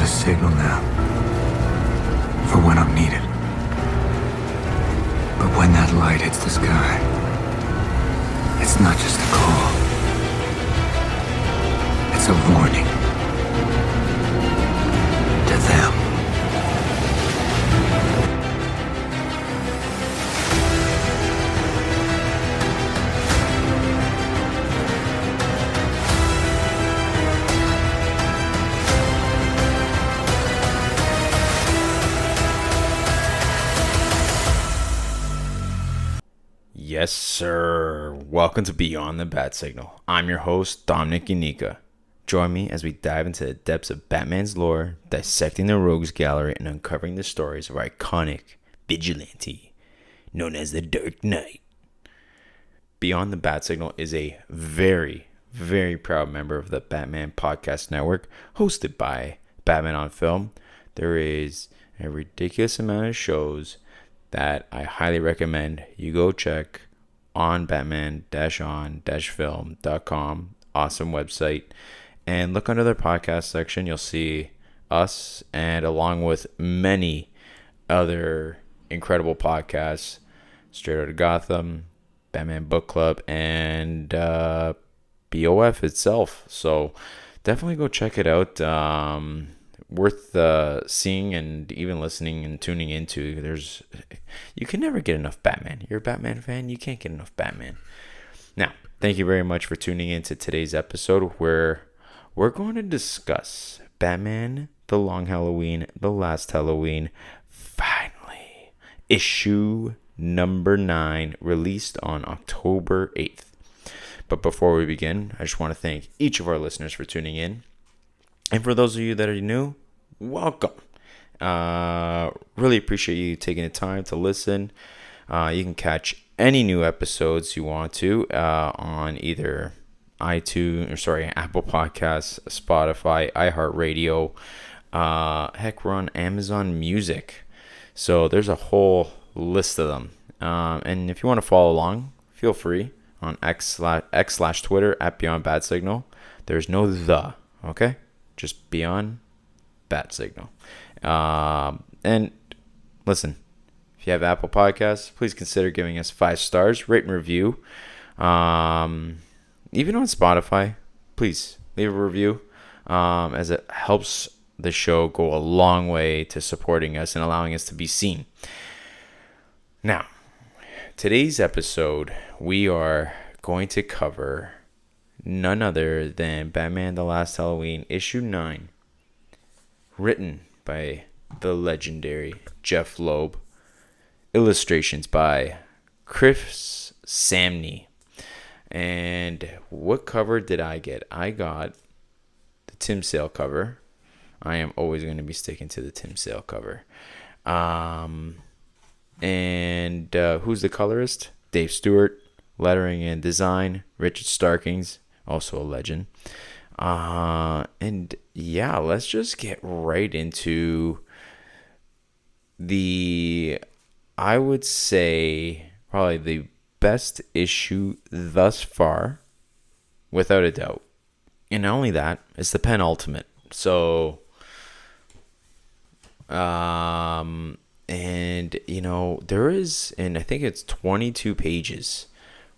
signal now for when I'm needed. But when that light hits the sky, it's not just a call. It's a warning to them. Yes, sir. Welcome to Beyond the Bat Signal. I'm your host, Dominic Unica. Join me as we dive into the depths of Batman's lore, dissecting the rogues gallery, and uncovering the stories of our iconic vigilante, known as the Dark Knight. Beyond the Bat Signal is a very, very proud member of the Batman Podcast Network, hosted by Batman on Film. There is a ridiculous amount of shows that I highly recommend you go check on batman-on-film.com. Awesome website. And look under the podcast section. You'll see us, and along with many other incredible podcasts, Straight Outta Gotham, Batman Book Club, and BOF itself. So definitely go check it out. Worth seeing and even listening and tuning into. You can never get enough Batman. You're a Batman fan, you can't get enough Batman. Now, thank you very much for tuning in to today's episode, where we're going to discuss Batman, The Long Halloween, The Last Halloween, finally, issue number 9, released on October 8th. But before we begin, I just want to thank each of our listeners for tuning in. And for those of you that are new, welcome. Really appreciate you taking the time to listen. You can catch any new episodes you want to on either Apple Podcasts, Spotify, iHeartRadio. Heck, we're on Amazon Music. So there's a whole list of them. And if you want to follow along, feel free on X/Twitter at Beyond Bat Signal. There's no the, okay? Just Beyond Bat Signal. And listen, if you have Apple Podcasts, please consider giving us 5 stars, rate and review. Even on Spotify, please leave a review, as it helps the show go a long way to supporting us and allowing us to be seen. Now, today's episode, we are going to cover none other than Batman The Last Halloween, issue 9, written by the legendary Jeff Loeb, illustrations by Chris Samney. And what cover did I get? I got the Tim Sale cover. I am always going to be sticking to the Tim Sale cover. And who's the colorist? Dave Stewart. Lettering and design, Richard Starkings, also a legend. And yeah, let's just get right into I would say, probably the best issue thus far, without a doubt. And not only that, it's the penultimate. So, and there is, and I think it's 22 pages,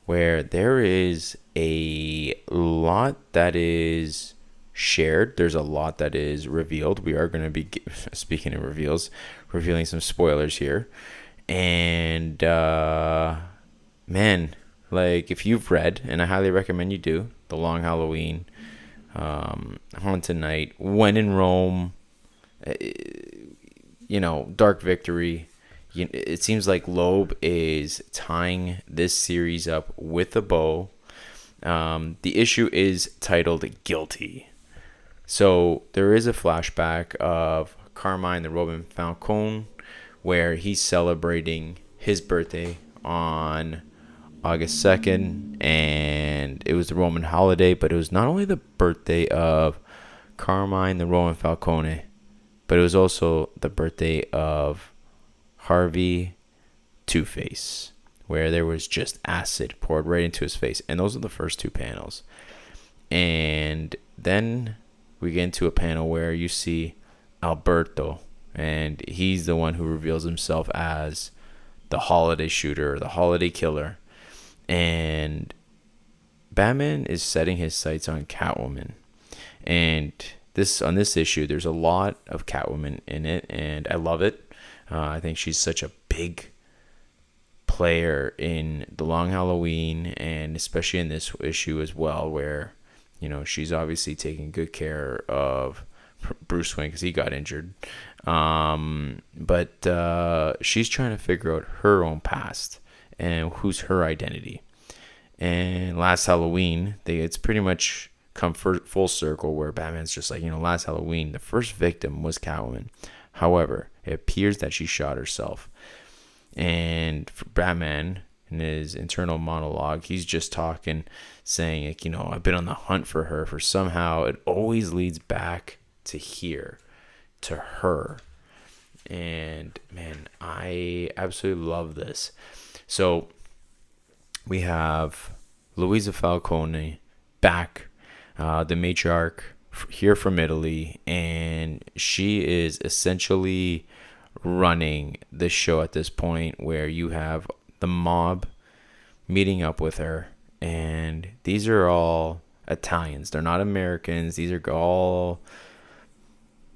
where there is a lot that is shared. There's a lot that is revealed. We are going to be, speaking of reveals, revealing some spoilers here. And, man, like, if you've read, and I highly recommend you do, The Long Halloween, Haunted Night, When in Rome, Dark Victory, it seems like Loeb is tying this series up with a bow. The issue is titled Guilty. So there is a flashback of Carmine the Roman Falcone, where he's celebrating his birthday on August 2nd, and it was the Roman holiday, but it was not only the birthday of Carmine the Roman Falcone, but it was also the birthday of Harvey Two-Face, where there was just acid poured right into his face. And those are the first 2 panels. And then we get into a panel where you see Alberto, and he's the one who reveals himself as the holiday shooter, the holiday killer. And Batman is setting his sights on Catwoman. And this issue, there's a lot of Catwoman in it, and I love it. I think she's such a big player in the Long Halloween, and especially in this issue as well, where she's obviously taking good care of Bruce Wayne because he got injured. But she's trying to figure out her own past and who's her identity. And last Halloween, it's pretty much come full circle where Batman's just like, last Halloween, the first victim was Catwoman. However, it appears that she shot herself. And for Batman, in his internal monologue, he's just talking, saying, like, I've been on the hunt for her, for somehow it always leads back to here, to her. And man, I absolutely love this. So we have Luisa Falcone back, the matriarch here from Italy, and she is essentially running the show at this point, where you have the mob meeting up with her, and these are all Italians. They're not Americans. These are all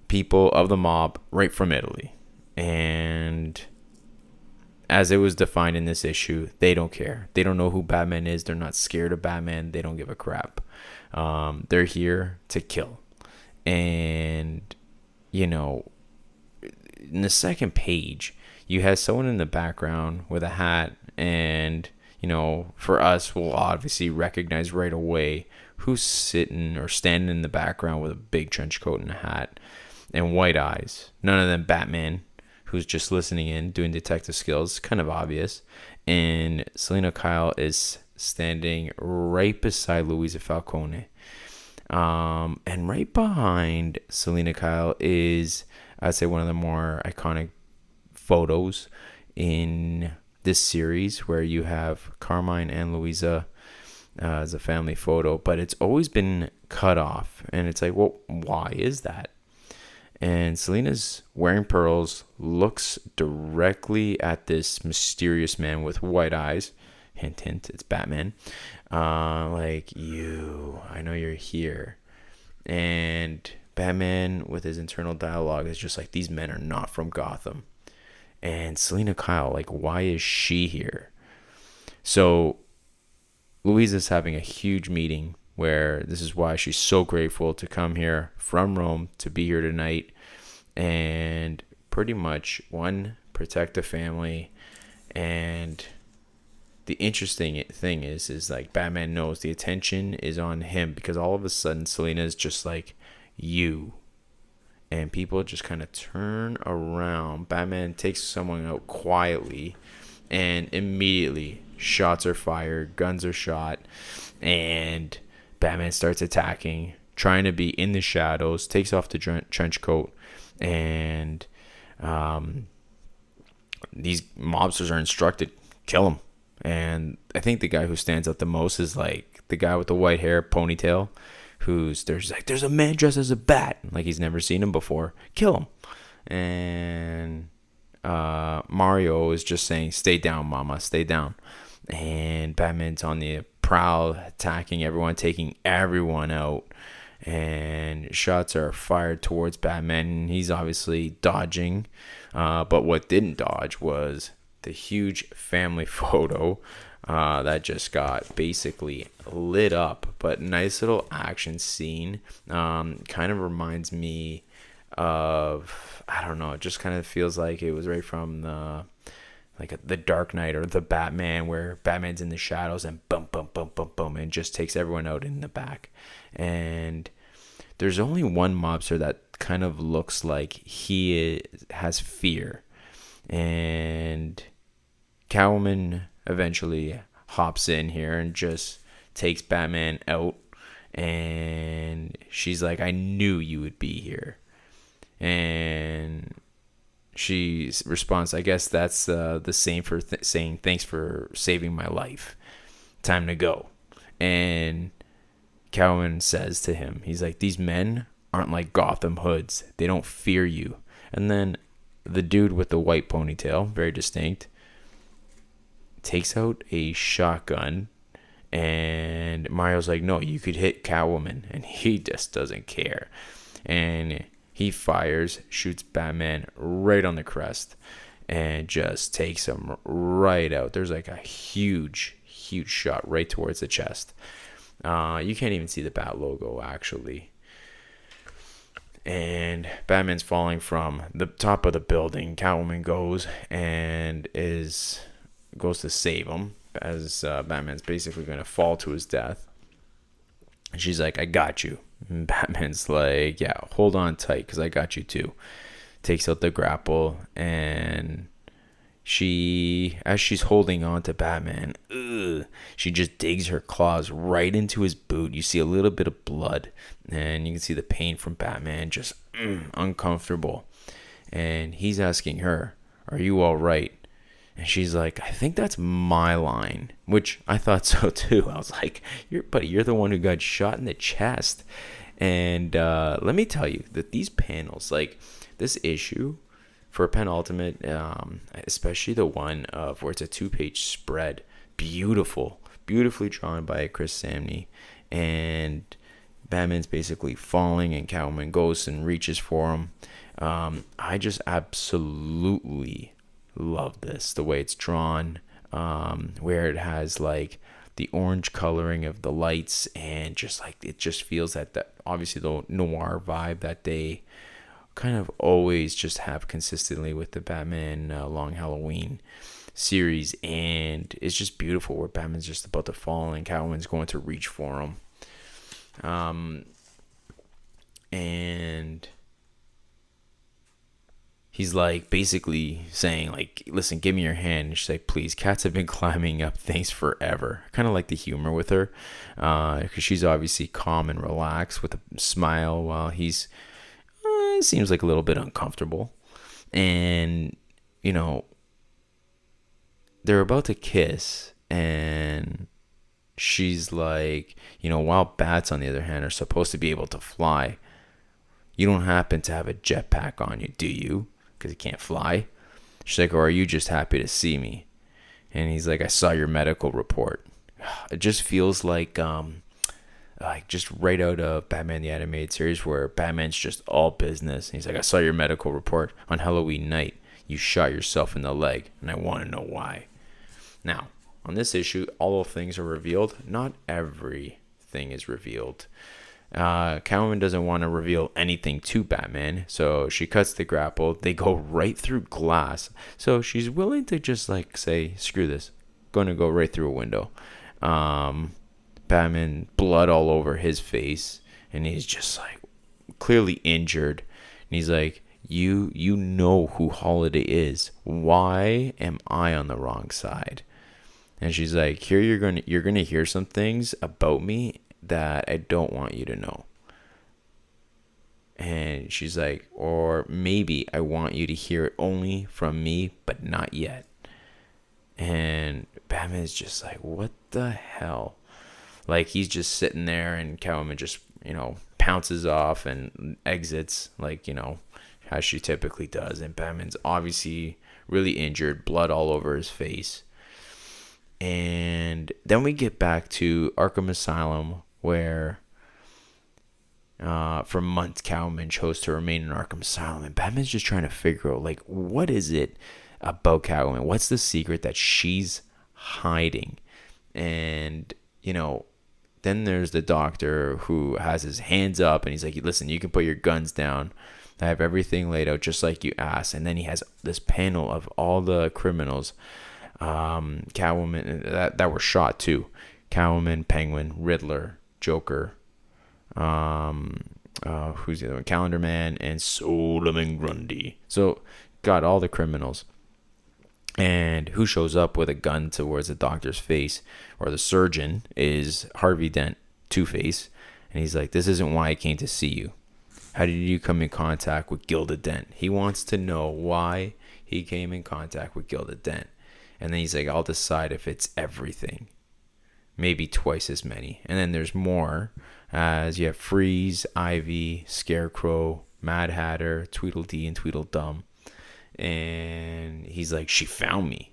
people of the mob right from Italy. And as it was defined in this issue, they don't care. They don't know who Batman is. They're not scared of Batman. They don't give a crap. They're here to kill. And, in the second page, you have someone in the background with a hat, and, for us, we'll obviously recognize right away who's sitting or standing in the background with a big trench coat and a hat and white eyes. None of them Batman, who's just listening in, doing detective skills, kind of obvious. And Selina Kyle is standing right beside Luisa Falcone. And right behind Selina Kyle is, I'd say, one of the more iconic photos in this series, where you have Carmine and Luisa as a family photo, but it's always been cut off. And it's like, well, why is that? And Selina's wearing pearls, looks directly at this mysterious man with white eyes. Hint, hint, it's Batman. Like, I know you're here. And Batman, with his internal dialogue, is just like, these men are not from Gotham. And Selina Kyle, like, why is she here? So Louisa's having a huge meeting, where this is why she's so grateful to come here from Rome, to be here tonight, and pretty much, one, protect the family. And the interesting thing is like, Batman knows the attention is on him, because all of a sudden Selina's just like, you. And people just kind of turn around. Batman takes someone out quietly, and immediately shots are fired, guns are shot, and Batman starts attacking, trying to be in the shadows, takes off the trench coat, and these mobsters are instructed, kill him. And I think the guy who stands out the most is like the guy with the white hair, ponytail, there's a man dressed as a bat, like he's never seen him before, kill him. And Mario is just saying, stay down, mama, stay down. And Batman's on the prowl, attacking everyone, taking everyone out, and shots are fired towards Batman, and he's obviously dodging, but what didn't dodge was the huge family photo that just got basically lit up. But nice little action scene. Kind of reminds me of, I don't know, it just kind of feels like it was right from the Dark Knight or the Batman, where Batman's in the shadows and boom, boom, boom, boom, boom, and just takes everyone out in the back. And there's only one mobster that kind of looks like has fear. And Catwoman eventually hops in here and just takes Batman out. And she's like, I knew you would be here. And she responds, I guess that's the same for saying thanks for saving my life. Time to go. And Catwoman says to him, he's like, these men aren't like Gotham hoods. They don't fear you. And then the dude with the white ponytail, very distinct, takes out a shotgun, and Mario's like, no, you could hit Catwoman, and he just doesn't care. And he fires, shoots Batman right on the crest, and just takes him right out. There's like a huge shot right towards the chest. You can't even see the Bat logo, actually. And Batman's falling from the top of the building. Catwoman goes to save him, as Batman's basically going to fall to his death. And she's like, I got you. And Batman's like, yeah, hold on tight, because I got you too. Takes out the grapple, and as she's holding on to Batman, she just digs her claws right into his boot. You see a little bit of blood, and you can see the pain from Batman, just uncomfortable. And he's asking her, are you all right? And she's like, I think that's my line, which I thought so too. I was like, you're the one who got shot in the chest. And let me tell you that these panels, like this issue for penultimate, especially the one of where it's a 2-page spread, beautifully drawn by Chris Samney, and Batman's basically falling, and Catwoman goes and reaches for him. I just absolutely love this, the way it's drawn, where it has like the orange coloring of the lights, and just like it just feels that obviously the noir vibe that they kind of always just have consistently with the Batman Long Halloween series. And it's just beautiful where Batman's just about to fall and Catwoman's going to reach for him, and he's like basically saying like, listen, give me your hand. And she's like, please, cats have been climbing up things forever. Kind of like the humor with her, because she's obviously calm and relaxed with a smile, while he's seems like a little bit uncomfortable. And they're about to kiss, and she's like, while bats on the other hand are supposed to be able to fly, you don't happen to have a jetpack on you, do you? Because you can't fly. She's like, or are you just happy to see me? And he's like, I saw your medical report. It just feels like just right out of Batman the Animated Series, where Batman's just all business. And he's like, I saw your medical report on Halloween night. You shot yourself in the leg, and I want to know why. Now, on this issue, all things are revealed. Not everything is revealed. Catwoman doesn't want to reveal anything to Batman, so she cuts the grapple. They go right through glass, so she's willing to just like say, screw this, going to go right through a window. Batman, blood all over his face, and he's just like clearly injured, and he's like, you know who Holiday is. Why am I on the wrong side? And she's like, here, you're gonna hear some things about me that I don't want you to know. And she's like, or maybe I want you to hear it only from me, but not yet. And Batman's just like, what the hell? Like, he's just sitting there, and Catwoman just, pounces off and exits, like, as she typically does. And Batman's obviously really injured, blood all over his face. And then we get back to Arkham Asylum, where for months Catwoman chose to remain in Arkham Asylum, and Batman's just trying to figure out, like, what is it about Catwoman? What's the secret that she's hiding? And then there's the doctor who has his hands up, and he's like, listen, you can put your guns down. I have everything laid out just like you asked. And then he has this panel of all the criminals, Catwoman that were shot too. Catwoman, Penguin, Riddler, Joker, who's the other one? Calendar Man, and Solomon Grundy. So got all the criminals. And who shows up with a gun towards the doctor's face, or the surgeon, is Harvey Dent, Two-Face. And he's like, this isn't why I came to see you. How did you come in contact with Gilda Dent? He wants to know why he came in contact with Gilda Dent. And then he's like, I'll decide if it's everything. maybe twice as many. And then there's more, as you have Freeze, Ivy, Scarecrow, Mad Hatter, Tweedledee, and Tweedledum. And he's like, she found me.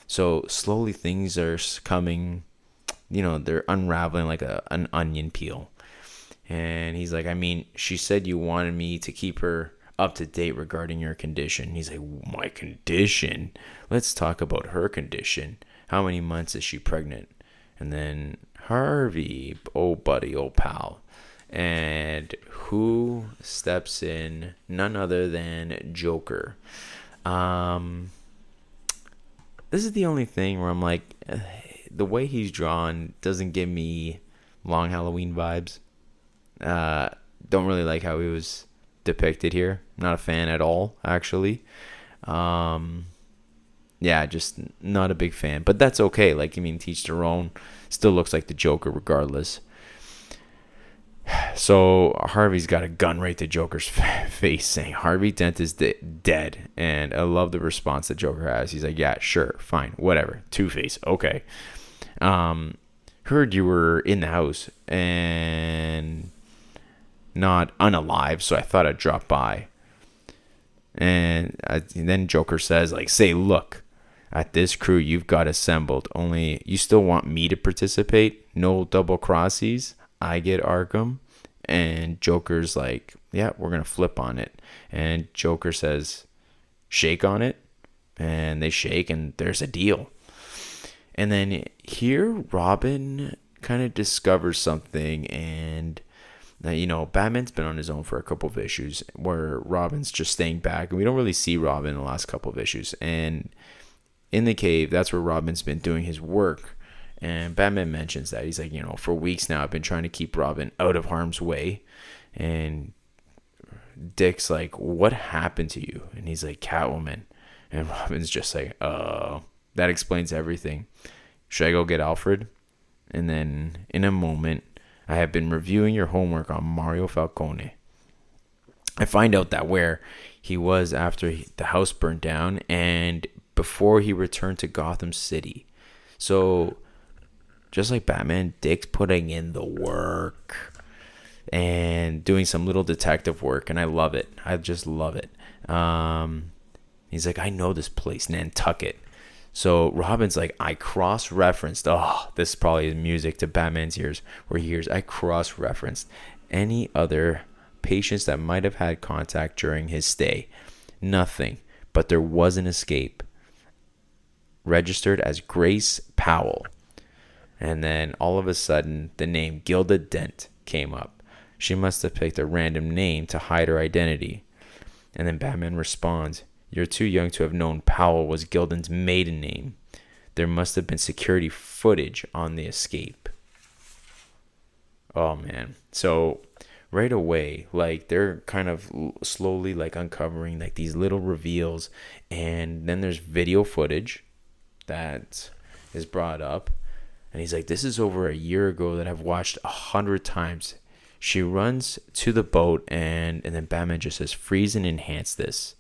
So slowly things are coming, they're unraveling like an onion peel. And he's like, I mean, she said you wanted me to keep her up to date regarding your condition. He's like, my condition? Let's talk about her condition. How many months is she pregnant? And then Harvey, oh buddy, oh pal. And who steps in? None other than Joker. This is the only thing where I'm like, the way he's drawn doesn't give me Long Halloween vibes. Don't really like how he was depicted here. Not a fan at all, actually. Yeah, just not a big fan. But that's okay. Like, I mean, teach their own. Still looks like the Joker regardless. So Harvey's got a gun right to Joker's face saying, Harvey Dent is dead. And I love the response that Joker has. He's like, yeah, sure, fine, whatever. Two-Face, okay. Heard you were in the house and not unalive, so I thought I'd drop by. And then Joker says, like, say, look, at this crew you've got assembled, only you still want me to participate? No double crossies? I get Arkham. And Joker's like, yeah, we're going to flip on it. And Joker says, shake on it. And they shake and there's a deal. And then here Robin kind of discovers something. And, Batman's been on his own for a couple of issues where Robin's just staying back. And we don't really see Robin in the last couple of issues. And in the cave, that's where Robin's been doing his work. And Batman mentions that. He's like, for weeks now, I've been trying to keep Robin out of harm's way. And Dick's like, what happened to you? And he's like, Catwoman. And Robin's just like, oh, that explains everything. Should I go get Alfred? And then in a moment, I have been reviewing your homework on Mario Falcone. I find out that where he was after the house burned down and before he returned to Gotham City. So just like Batman, Dick's putting in the work and doing some little detective work, and I love it. I just love it. He's like, I know this place, Nantucket. So Robin's like, I cross-referenced. Oh, this probably is music to Batman's ears, where he hears, I cross-referenced any other patients that might have had contact during his stay. Nothing, but there was an escape. Registered as Grace Powell. And then all of a sudden, the name Gilda Dent came up. She must have picked a random name to hide her identity. And then Batman responds, you're too young to have known Powell was Gildan's maiden name. There must have been security footage on the escape. Oh, man. So right away, like, they're kind of slowly, like, uncovering, like, these little reveals. And then there's video footage that is brought up. And he's like, this is over a year ago that I've watched 100 times. She runs to the boat and then Batman just says, freeze and enhance this.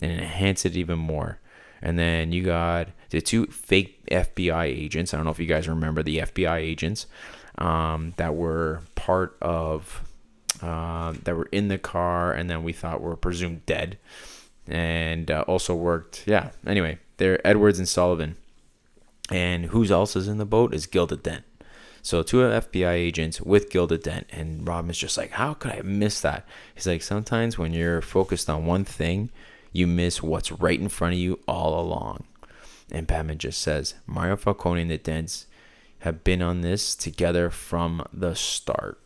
And enhance it even more. And then you got the two fake FBI agents. I don't know if you guys remember the FBI agents that were part of, that were in the car and then we thought were presumed dead. And also worked, yeah. Anyway, they're Edwards and Sullivan. And who else is in the boat is Gilda Dent. So two FBI agents with Gilda Dent. And Robin's just like, how could I miss that? He's like, sometimes when you're focused on one thing, you miss what's right in front of you all along. And Batman just says, Mario Falcone and the Dents have been on this together from the start.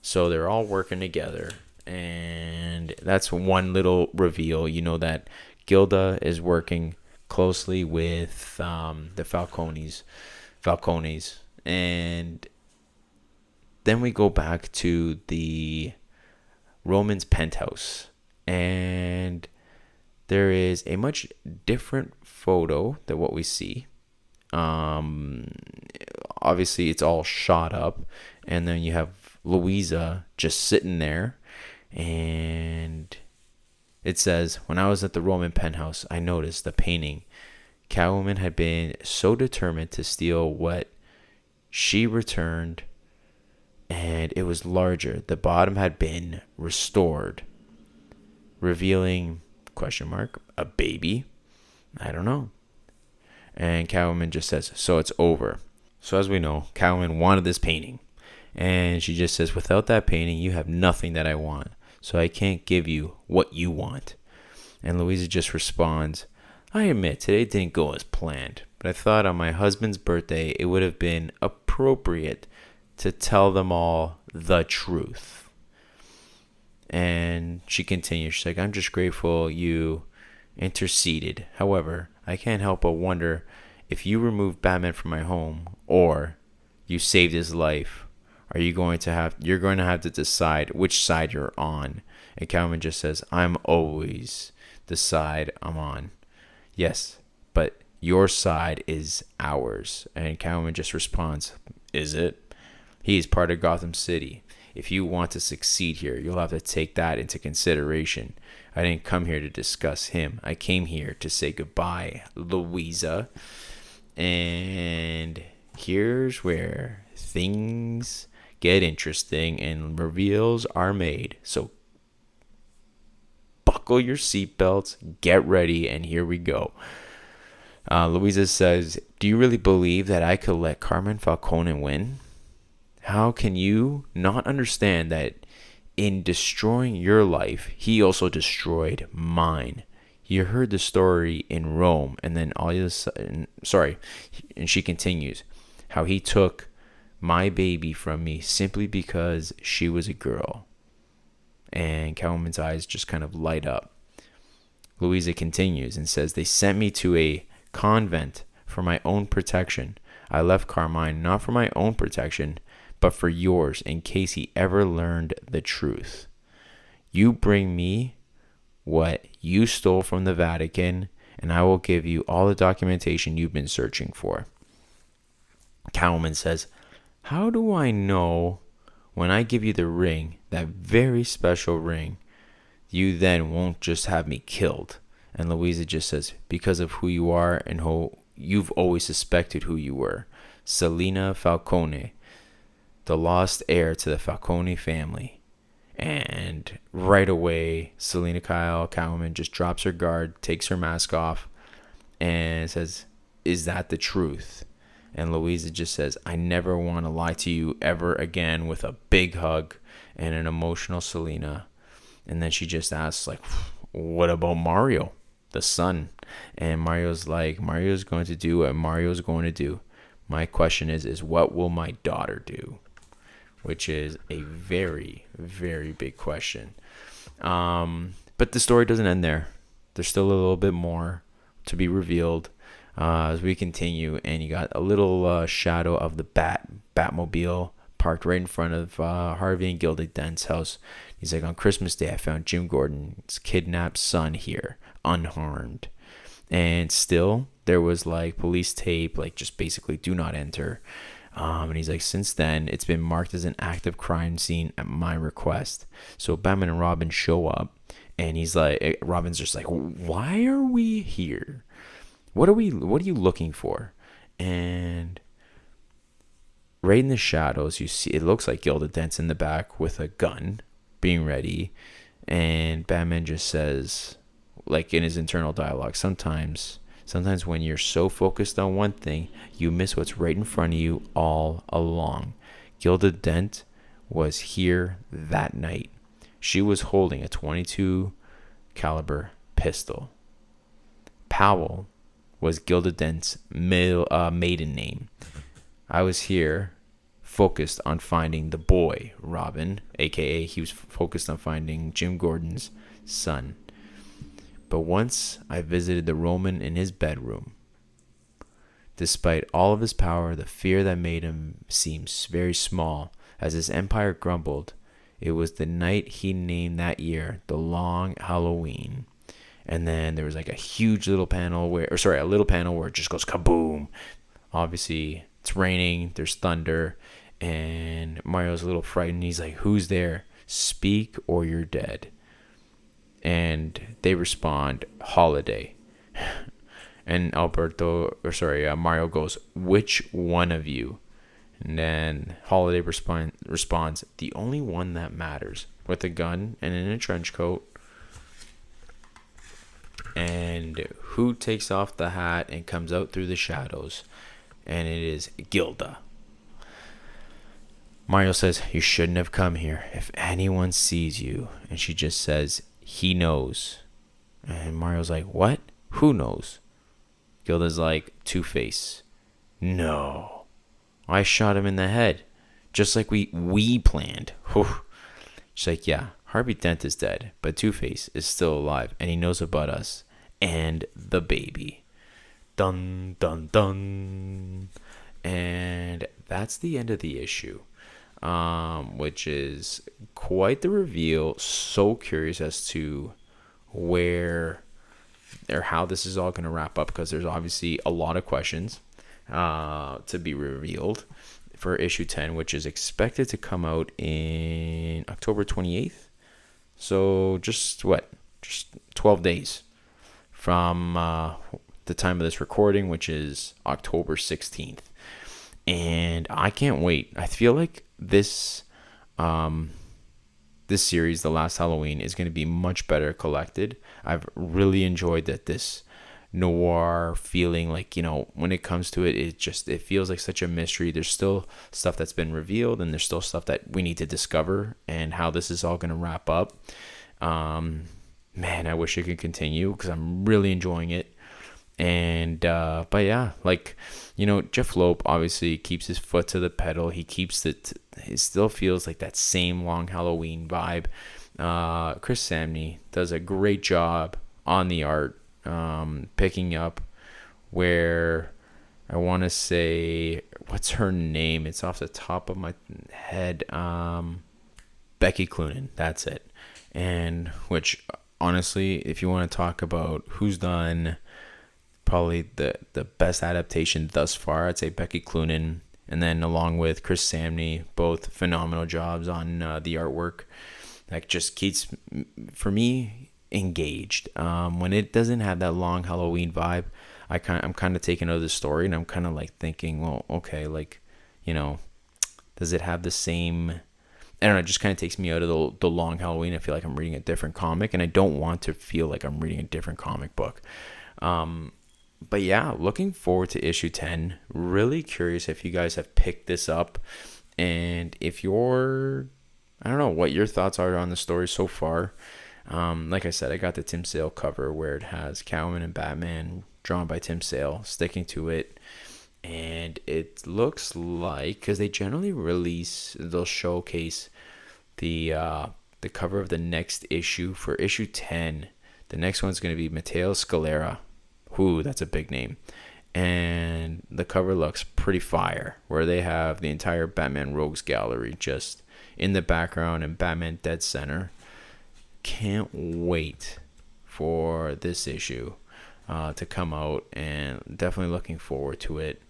So they're all working together. And that's one little reveal. That Gilda is working closely with the Falcones. And then we go back to the Roman's penthouse. And there is a much different photo than what we see. Obviously, it's all shot up. And then you have Louisa just sitting there. And it says, when I was at the Roman penthouse, I noticed the painting. Catwoman had been so determined to steal what She returned, and it was larger. The bottom had been restored, revealing, question mark, a baby? I don't know. And Catwoman just says, so it's over. So as we know, Catwoman wanted this painting. And she just says, without that painting, you have nothing that I want. So I can't give you what you want. And Louisa just responds, I admit today didn't go as planned, but I thought on my husband's birthday it would have been appropriate to tell them all the truth. And she continues, she's like, I'm just grateful you interceded. However, I can't help but wonder if you removed Batman from my home or you saved his life, you're going to have to decide which side you're on. And Catwoman just says, I'm always the side I'm on. Yes, but your side is ours. And Catwoman just responds, is it? He's part of Gotham City. If you want to succeed here, you'll have to take that into consideration. I didn't come here to discuss him. I came here to say goodbye, Louisa. And here's where things get interesting and reveals are made. So buckle your seatbelts, get ready, and here we go. Louisa says, do you really believe that I could let Carmine Falcone win? How can you not understand that in destroying your life, he also destroyed mine? You heard the story in Rome, and then all of a sudden, and she continues, how he took my baby from me simply because she was a girl. And Catwoman's eyes just kind of light up. Louisa continues and says, they sent me to a convent for my own protection. I left Carmine not for my own protection, but for yours, in case he ever learned the truth. You bring me what you stole from the Vatican, and I will give you all the documentation you've been searching for. Catwoman says, how do I know when I give you the ring, that very special ring, you then won't just have me killed? And Louisa just says, because of who you are and who you've always suspected who you were. Selina Falcone, the lost heir to the Falcone family. And right away, Selina Kyle, Catwoman, just drops her guard, takes her mask off, and says, is that the truth? And Louisa just says, I never want to lie to you ever again, with a big hug and an emotional Selina. And then she just asks, like, what about Mario, the son? And Mario's like, Mario's going to do what Mario's going to do. My question is what will my daughter do? Which is a very, very big question. But the story doesn't end there. There's still a little bit more to be revealed as we continue. And you got a little shadow of the Batmobile parked right in front of Harvey and Gilda Dent's house. He's like, on Christmas Day, I found Jim Gordon's kidnapped son here, unharmed. And still, there was like police tape, like just basically do not enter. And he's like, since then, it's been marked as an active crime scene at my request. So Batman and Robin show up, and he's like, Robin's just like, why are we here? What are you looking for? And right in the shadows, you see, it looks like Gilda Dent's in the back with a gun, being ready. And Batman just says, like in his internal dialogue, sometimes when you're so focused on one thing, you miss what's right in front of you all along. Gilda Dent was here that night. She was holding a .22 caliber pistol. Powell was Gilda Dent's maiden name. I was here focused on finding the boy, Robin, aka he was focused on finding Jim Gordon's son. But once I visited the Roman in his bedroom, despite all of his power, the fear that made him seem very small as his empire grumbled, it was the night he named that year the Long Halloween. And then there was like a little panel where it just goes kaboom. Obviously, it's raining, there's thunder, and Mario's a little frightened. He's like, who's there? Speak or you're dead. And they respond, holiday. And Mario goes, which one of you? And then Holiday responds, the only one that matters, with a gun and in a trench coat. And who takes off the hat and comes out through the shadows? And it is Gilda. Mario says, you shouldn't have come here. If anyone sees you. And she just says, he knows. And Mario's like, what? Who knows? Gilda's like, Two-Face. No. I shot him in the head. Just like we planned. Whew. She's like, yeah, Harvey Dent is dead, but Two-Face is still alive, and he knows about us. And the baby. Dun, dun, dun. And that's the end of the issue. Which is quite the reveal. So curious as to where or how this is all going to wrap up, because there's obviously a lot of questions to be revealed for issue 10, which is expected to come out in October 28th. So just 12 days from the time of this recording, which is October 16th. And I can't wait. I feel like this series, The Last Halloween, is going to be much better collected. I've really enjoyed this noir feeling. Like, when it comes to it, it feels like such a mystery. There's still stuff that's been revealed, and there's still stuff that we need to discover, and how this is all going to wrap up. Man, I wish it could continue, because I'm really enjoying it. And but yeah, Jeff Loeb obviously keeps his foot to the pedal. He keeps it still feels like that same Long Halloween vibe. Chris Samney does a great job on the art, picking up where I want to say, what's her name? It's off the top of my head. Becky Cloonan, that's it. And which, honestly, if you want to talk about who's done probably the best adaptation thus far, I'd say Becky Cloonan, and then along with Chris Samney, both phenomenal jobs on the artwork. That just keeps, for me, engaged. When it doesn't have that Long Halloween vibe, I'm kind of taken out of the story, and I'm kind of like thinking, well, okay, does it have the same? I don't know. It just kind of takes me out of the Long Halloween. I feel like I'm reading a different comic, and I don't want to feel like I'm reading a different comic book. But yeah, looking forward to issue 10. Really curious if you guys have picked this up, and if I don't know what your thoughts are on the story so far. Like I said, I got the Tim Sale cover where it has Catwoman and Batman drawn by Tim Sale, sticking to it. And it looks like, because they generally they'll showcase the cover of the next issue for issue 10. The next one's going to be Matteo Scalera. Ooh, that's a big name. And the cover looks pretty fire, where they have the entire Batman Rogues gallery just in the background and Batman dead center. Can't wait for this issue to come out, and definitely looking forward to it.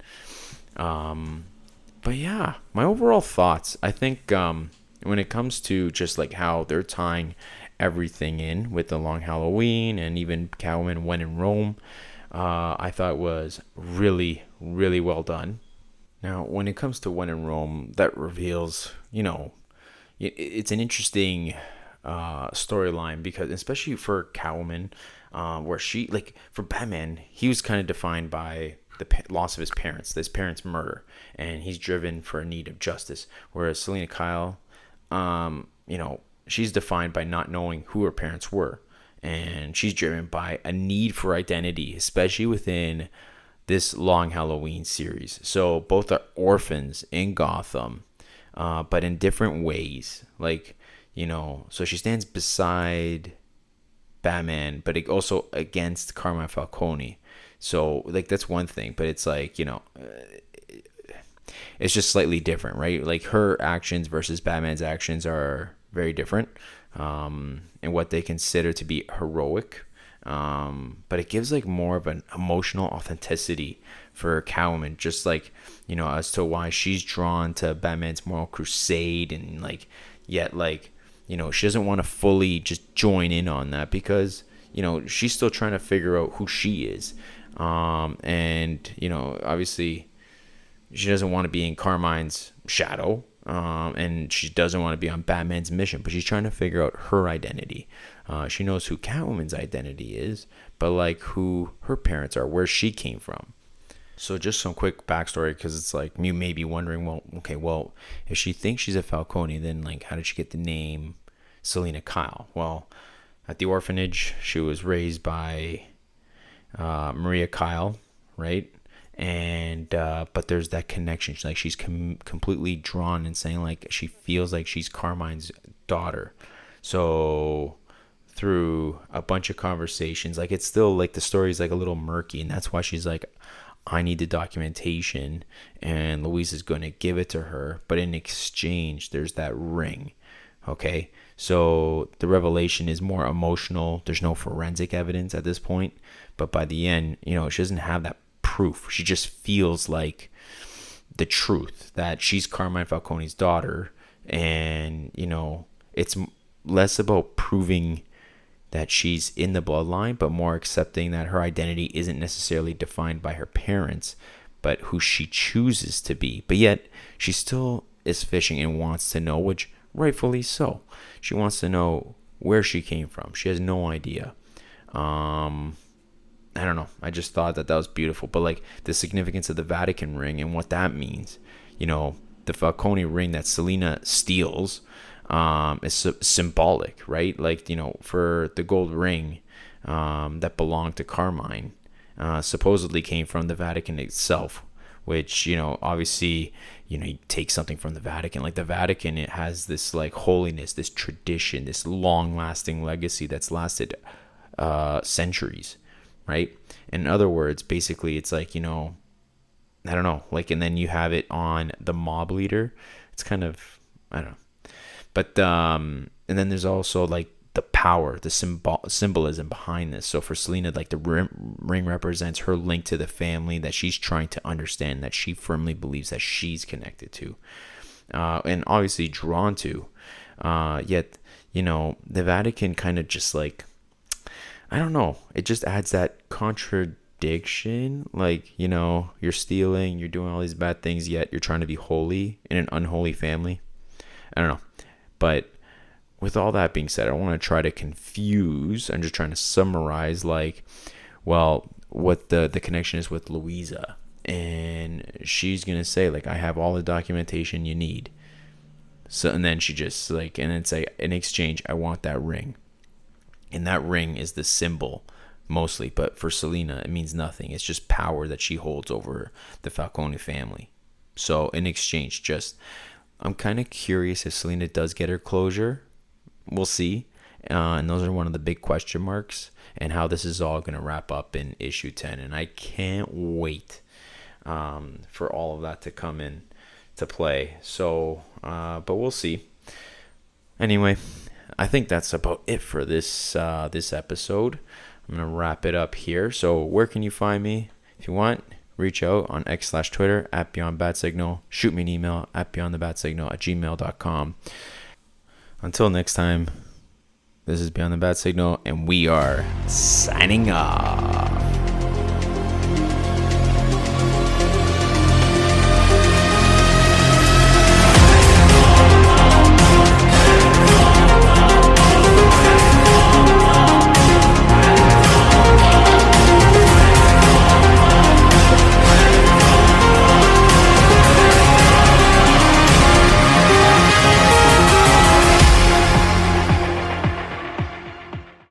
But yeah, my overall thoughts, I think when it comes to just like how they're tying everything in with the Long Halloween and even Catwoman When in Rome, I thought was really, really well done. Now, when it comes to When in Rome, that reveals, it's an interesting storyline, because especially for Catwoman, where she, for Batman, he was kind of defined by the loss of his parents' murder, and he's driven for a need of justice. Whereas Selena Kyle, she's defined by not knowing who her parents were, and she's driven by a need for identity, especially within this Long Halloween series. So both are orphans in Gotham, but in different ways. So she stands beside Batman, but also against Carmine Falcone. So that's one thing, but it's it's just slightly different, right? Her actions versus Batman's actions are very different, and what they consider to be heroic. But it gives more of an emotional authenticity for Catwoman, just as to why she's drawn to Batman's moral crusade, and yet she doesn't want to fully just join in on that, because she's still trying to figure out who she is. And obviously she doesn't want to be in Carmine's shadow, and she doesn't want to be on Batman's mission, but she's trying to figure out her identity. She knows who Catwoman's identity is, but like who her parents are, where she came from. So just some quick backstory, because it's like you may be wondering, well, okay, well, if she thinks she's a Falcone, then like how did she get the name Selina Kyle? Well, at the orphanage, she was raised by Maria Kyle, right? And but there's that connection. She's completely drawn and saying like she feels like she's Carmine's daughter. So through a bunch of conversations, like it's still like the story's like a little murky, and that's why she's like, I need the documentation, and Louise is going to give it to her, but in exchange there's that ring. Okay, so the revelation is more emotional. There's no forensic evidence at this point, but by the end, she doesn't have that proof. She just feels like the truth that she's Carmine Falcone's daughter, and it's less about proving that she's in the bloodline, but more accepting that her identity isn't necessarily defined by her parents, but who she chooses to be. But yet she still is fishing and wants to know, which rightfully so. She wants to know where she came from. She has no idea. I don't know. I just thought that was beautiful. But like the significance of the Vatican ring and what that means, the Falcone ring that Selina steals is symbolic, right? Like, for the gold ring that belonged to Carmine, supposedly came from the Vatican itself, which, obviously, you take something from the Vatican. Like the Vatican, it has this like holiness, this tradition, this long-lasting legacy that's lasted centuries, right? In other words, basically, it's like, I don't know, like, and then you have it on the mob leader. It's kind of, I don't know. But and then there's also like the power, the symbolism behind this. So for Selina, like the ring represents her link to the family that she's trying to understand, that she firmly believes that she's connected to, and obviously drawn to. Yet, the Vatican kind of just like, I don't know, it just adds that contradiction. Like, you're stealing, you're doing all these bad things, yet you're trying to be holy in an unholy family. I don't know. But with all that being said, I want to try to confuse. I'm just trying to summarize, like, well, what the connection is with Louisa. And she's going to say, like, I have all the documentation you need. So, and then she just, like, and then say, in exchange, I want that ring. And that ring is the symbol, mostly. But for Selina, it means nothing. It's just power that she holds over the Falcone family. So, in exchange, I'm kind of curious if Selina does get her closure. We'll see. And those are one of the big question marks, and how this is all going to wrap up in issue 10. And I can't wait for all of that to come in to play. So, but we'll see. Anyway, I think that's about it for this episode. I'm going to wrap it up here. So where can you find me? If you want, reach out on X/Twitter at BeyondBadSignal. Shoot me an email at BeyondTheBadSignal@gmail.com. Until next time, this is Beyond the Bad Signal, and we are signing off.